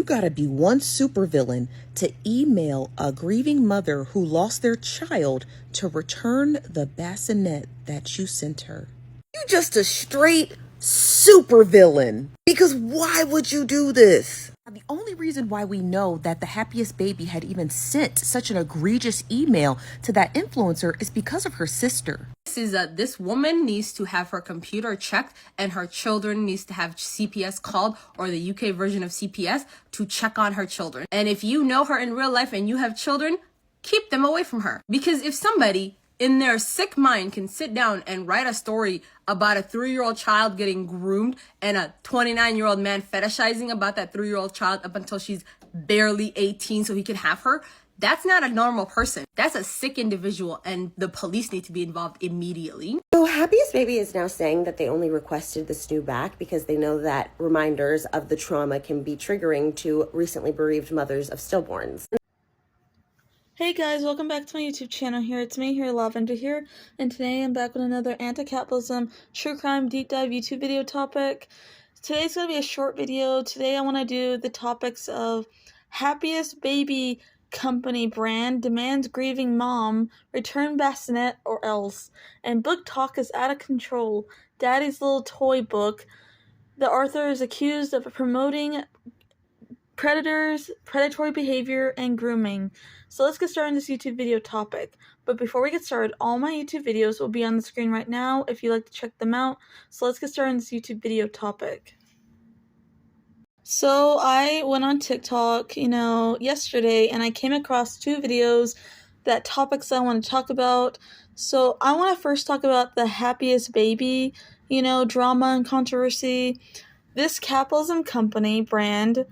You gotta be one supervillain to email a grieving mother who lost their child to return the bassinet that you sent her. You just a straight supervillain. Because why would you do this? The only reason why we know that the Happiest Baby had even sent such an egregious email to that influencer is because of her sister. This woman needs to have her computer checked and her children needs to have CPS called, or the UK version of CPS, to check on her children. And if you know her in real life and you have children, keep them away from her. Because if somebody in their sick mind can sit down and write a story about a 3-year-old child getting groomed and a 29-year-old man fetishizing about that 3-year-old child up until she's barely 18 so he can have her, that's not a normal person. That's a sick individual, and the police need to be involved immediately. So Happiest Baby is now saying that they only requested the stew back because they know that reminders of the trauma can be triggering to recently bereaved mothers of stillborns. Hey guys, welcome back to my YouTube channel here. It's me here, Lavender here, and today I'm back with another anti-capitalism, true crime, deep dive YouTube video topic. Today's going to be a short video. Today I want to do the topics of Happiest Baby company brand demands grieving mom return bassinet or else, and book talk is out of control. Daddy's Little Toy book. The author is accused of promoting predatory behavior, and grooming. So let's get started on this YouTube video topic. But before we get started, all my YouTube videos will be on the screen right now if you'd like to check them out. So let's get started on this YouTube video topic. So I went on TikTok, yesterday, and I came across 2 videos that topics I want to talk about. So I want to first talk about the Happiest Baby, drama and controversy. This capitalism company brand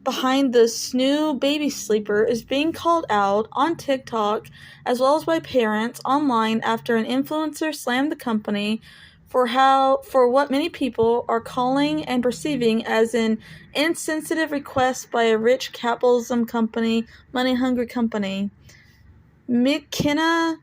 behind the snoo baby sleeper is being called out on TikTok as well as by parents online after an influencer slammed the company for what many people are calling and perceiving as an insensitive request by a rich capitalism company, money-hungry company. McKenna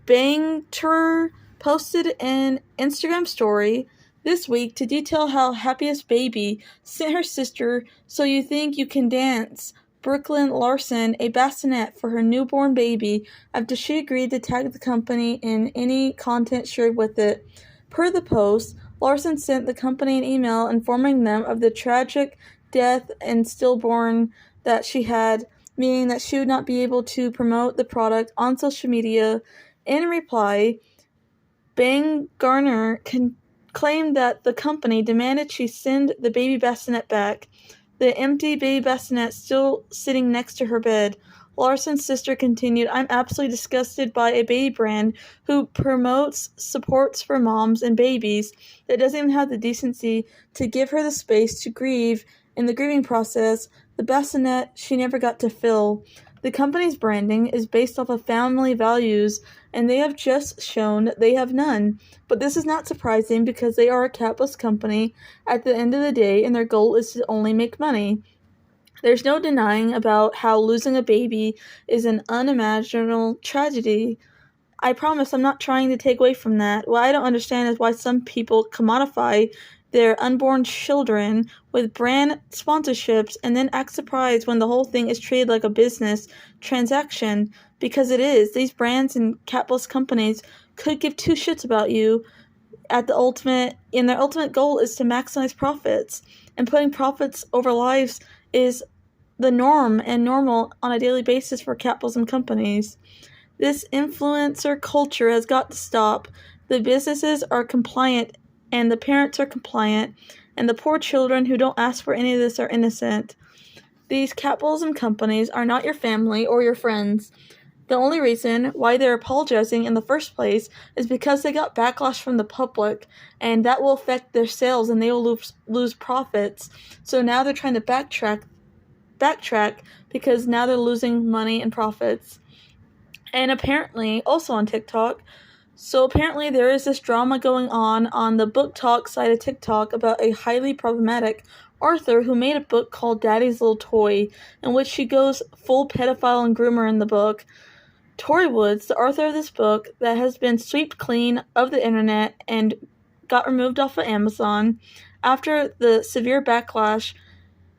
Bangter posted an Instagram story this week to detail how Happiest Baby sent her sister So You Think You Can Dance, Brooklyn Larson, a bassinet for her newborn baby after she agreed to tag the company in any content shared with it. Per the post, Larson sent the company an email informing them of the tragic death and stillborn that she had, meaning that she would not be able to promote the product on social media. In reply, Garner claimed that the company demanded she send the baby bassinet back, the empty baby bassinet still sitting next to her bed. Larson's sister continued, "I'm absolutely disgusted by a baby brand who promotes supports for moms and babies that doesn't even have the decency to give her the space to grieve in the grieving process, the bassinet she never got to fill. The company's branding is based off of family values, and they have just shown they have none. But this is not surprising because they are a capitalist company at the end of the day, and their goal is to only make money. There's no denying about how losing a baby is an unimaginable tragedy. I promise I'm not trying to take away from that. What I don't understand is why some people commodify their unborn children with brand sponsorships and then act surprised when the whole thing is treated like a business transaction, because it is. These brands and capitalist companies could give 2 shits about you and their ultimate goal is to maximize profits, and putting profits over lives is the norm and normal on a daily basis for capitalism companies. This influencer culture has got to stop. The businesses are compliant and the parents are compliant, and the poor children who don't ask for any of this are innocent. These capitalism companies are not your family or your friends. The only reason why they're apologizing in the first place is because they got backlash from the public, and that will affect their sales and they will lose profits. So now they're trying to backtrack because now they're losing money and profits. And apparently, also on TikTok, apparently there is this drama going on the book talk side of TikTok about a highly problematic author who made a book called Daddy's Little Toy, in which she goes full pedophile and groomer in the book. Tori Woods, the author of this book that has been swept clean of the internet and got removed off of Amazon after the severe backlash,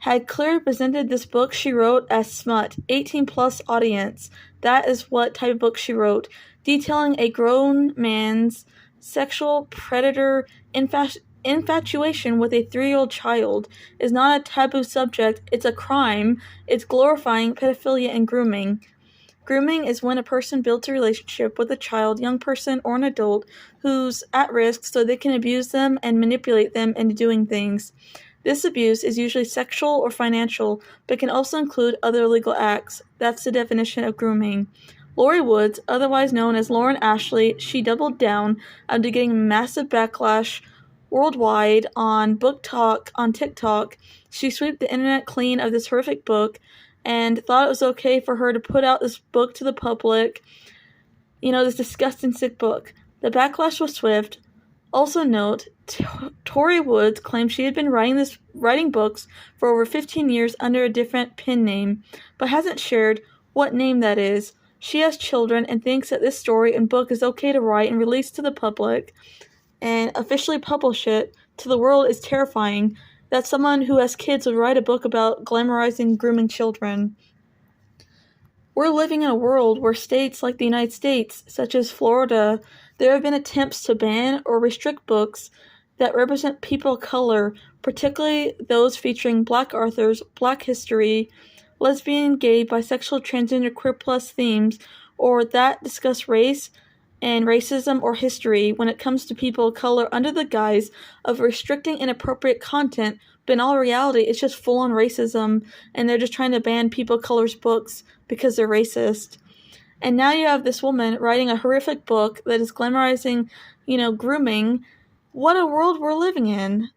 had clearly presented this book she wrote as smut, 18 plus audience. That is what type of book she wrote, detailing a grown man's sexual predator infatuation with a 3-year-old child is not a taboo subject, it's a crime. It's glorifying pedophilia and grooming. Grooming is when a person builds a relationship with a child, young person, or an adult who's at risk so they can abuse them and manipulate them into doing things. This abuse is usually sexual or financial, but can also include other illegal acts. That's the definition of grooming. Lori Woods, otherwise known as Lauren Ashley, she doubled down after getting massive backlash worldwide on book talk on TikTok. She swept the internet clean of this horrific book and thought it was okay for her to put out this book to the public, this disgusting sick book. The backlash was swift. Also note, Tori Woods claimed she had been writing books for over 15 years under a different pen name, but hasn't shared what name that is. She has children and thinks that this story and book is okay to write and release to the public and officially publish it to the world is terrifying. That someone who has kids would write a book about glamorizing grooming children. We're living in a world where states like the United States, such as Florida, there have been attempts to ban or restrict books that represent people of color, particularly those featuring Black authors, Black history, lesbian, gay, bisexual, transgender, queer plus themes, or that discuss race and racism or history when it comes to people of color under the guise of restricting inappropriate content, but in all reality, it's just full-on racism, and they're just trying to ban people of color's books because they're racist. And now you have this woman writing a horrific book that is glamorizing, grooming. What a world we're living in.